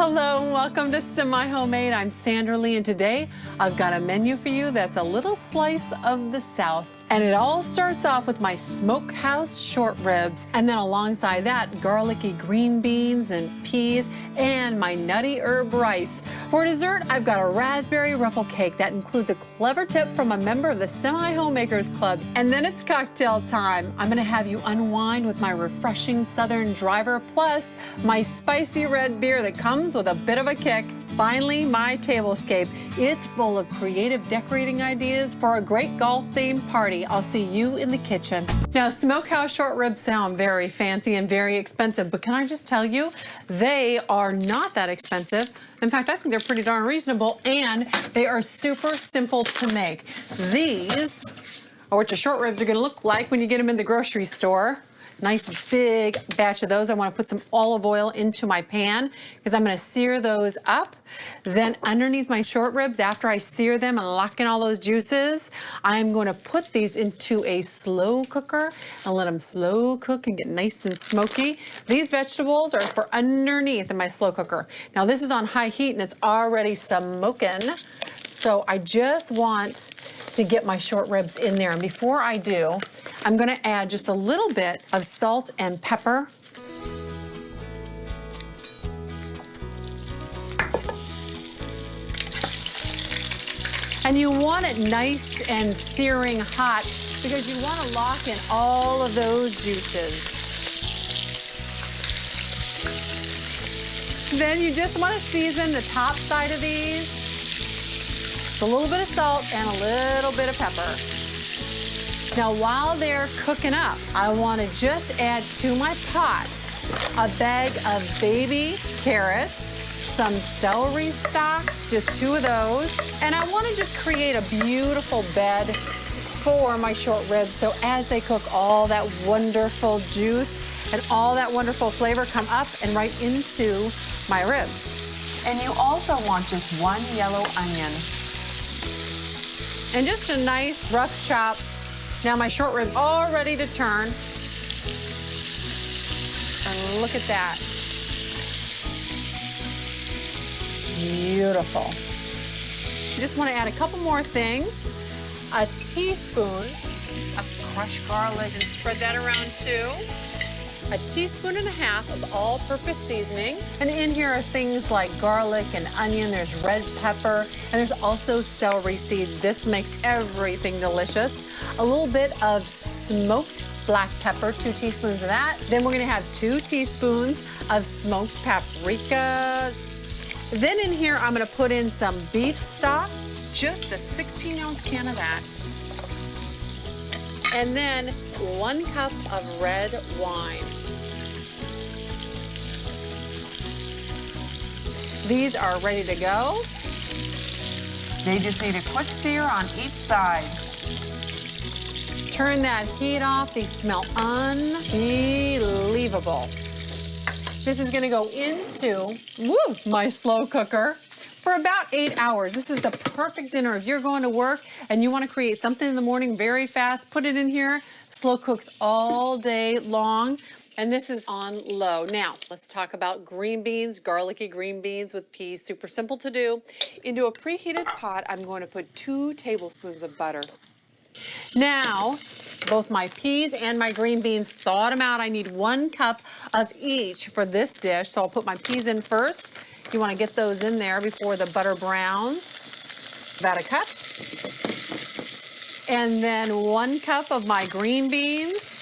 Hello and welcome to Semi Homemade. I'm Sandra Lee, and today I've got a menu for you that's a little slice of the South. And it all starts off with my Smokehouse short ribs, and then alongside that, garlicky green beans and peas, and my nutty herb rice. For dessert, I've got a raspberry ruffle cake that includes a clever tip from a member of the Semi Homemakers Club. And then it's cocktail time. I'm gonna have you unwind with my refreshing Southern Driver, plus my spicy red beer that comes with a bit of a kick. Finally, my tablescape. It's full of creative decorating ideas for a great golf-themed party. I'll see you in the kitchen. Now, Smokehouse short ribs sound very fancy and very expensive, but can I just tell you, they are not that expensive. In fact, I think they're pretty darn reasonable, and they are super simple to make. These are what your short ribs are gonna look like when you get them in the grocery store. Nice big batch of those. I want to put some olive oil into my pan because I'm going to sear those up. Then underneath my short ribs, after I sear them and lock in all those juices, I'm going to put these into a slow cooker and let them slow cook and get nice and smoky. These vegetables are for underneath in my slow cooker. Now this is on high heat and it's already smoking. So I just want to get my short ribs in there. And before I do, I'm gonna add just a little bit of salt and pepper. And you want it nice and searing hot because you want to lock in all of those juices. Then you just want to season the top side of these. A little bit of salt and a little bit of pepper. Now while they're cooking up, I want to just add to my pot a bag of baby carrots, some celery stalks, just 2 of those, and I want to just create a beautiful bed for my short ribs so as they cook, all that wonderful juice and all that wonderful flavor come up and right into my ribs. And you also want just 1 yellow onion. And just a nice rough chop. Now my short ribs all ready to turn. And look at that. Beautiful. I just want to add a couple more things. A teaspoon of crushed garlic and spread that around too. A teaspoon and a half of all-purpose seasoning. And in here are things like garlic and onion, there's red pepper, and there's also celery seed. This makes everything delicious. A little bit of smoked black pepper, 2 teaspoons of that. Then we're gonna have 2 teaspoons of smoked paprika. Then in here, I'm gonna put in some beef stock, just a 16-ounce can of that. And then 1 cup of red wine. These are ready to go. They just need a quick sear on each side. Turn that heat off. These smell unbelievable. This is gonna go into, my slow cooker for about 8 hours. This is the perfect dinner. If you're going to work and you want to create something in the morning very fast, put it in here. Slow cooks all day long. And this is on low. Now, let's talk about green beans, garlicky green beans with peas. Super simple to do. Into a preheated pot, I'm going to put 2 tablespoons of butter. Now, both my peas and my green beans, thawed them out. I need 1 cup of each for this dish. So I'll put my peas in first. You want to get those in there before the butter browns. About a cup. And then 1 cup of my green beans.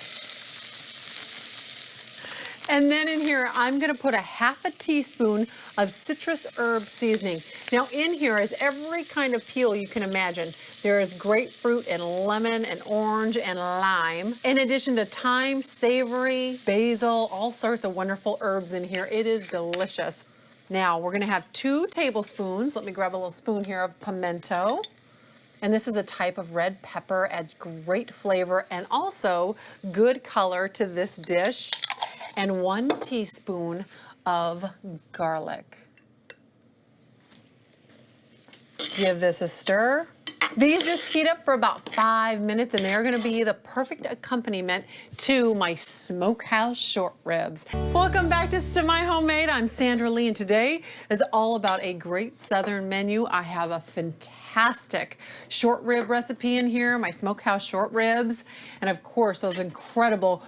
And then in here, I'm gonna put a ½ teaspoon of citrus herb seasoning. Now in here is every kind of peel you can imagine. There is grapefruit and lemon and orange and lime. In addition to thyme, savory, basil, all sorts of wonderful herbs in here. It is delicious. Now we're gonna have 2 tablespoons, let me grab a little spoon here, of pimento. And this is a type of red pepper, adds great flavor and also good color to this dish. And 1 teaspoon of garlic. Give this a stir. These just heat up for about 5 minutes and they're gonna be the perfect accompaniment to my Smokehouse short ribs. Welcome back to Semi-Homemade. I'm Sandra Lee and today is all about a great Southern menu. I have a fantastic short rib recipe in here, my Smokehouse short ribs, and of course those incredible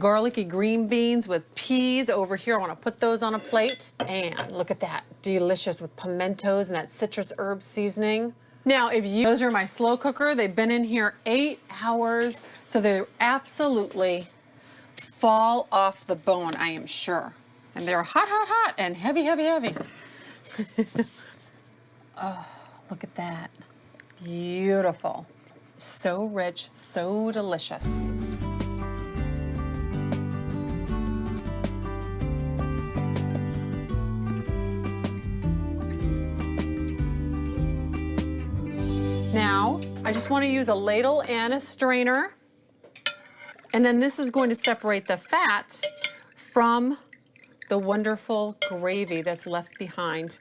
garlicky green beans with peas over here. I want to put those on a plate. And look at that, delicious with pimentos and that citrus herb seasoning. Now, those are my slow cooker. They've been in here 8 hours, so they absolutely fall off the bone, I am sure. And they're hot, hot, hot, and heavy, heavy, heavy. Oh, look at that. Beautiful. So rich, so delicious. Now, I just want to use a ladle and a strainer. And then this is going to separate the fat from the wonderful gravy that's left behind.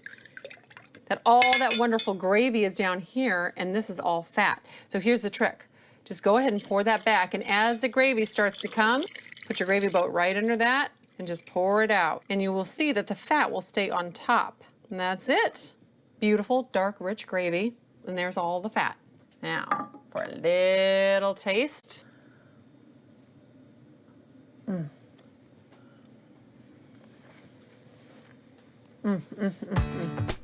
All that wonderful gravy is down here, and this is all fat. So here's the trick. Just go ahead and pour that back, and as the gravy starts to come, put your gravy boat right under that and just pour it out. And you will see that the fat will stay on top. And that's it. Beautiful, dark, rich gravy. And there's all the fat. Now, for a little taste. Mm. Mm, mm, mm, mm.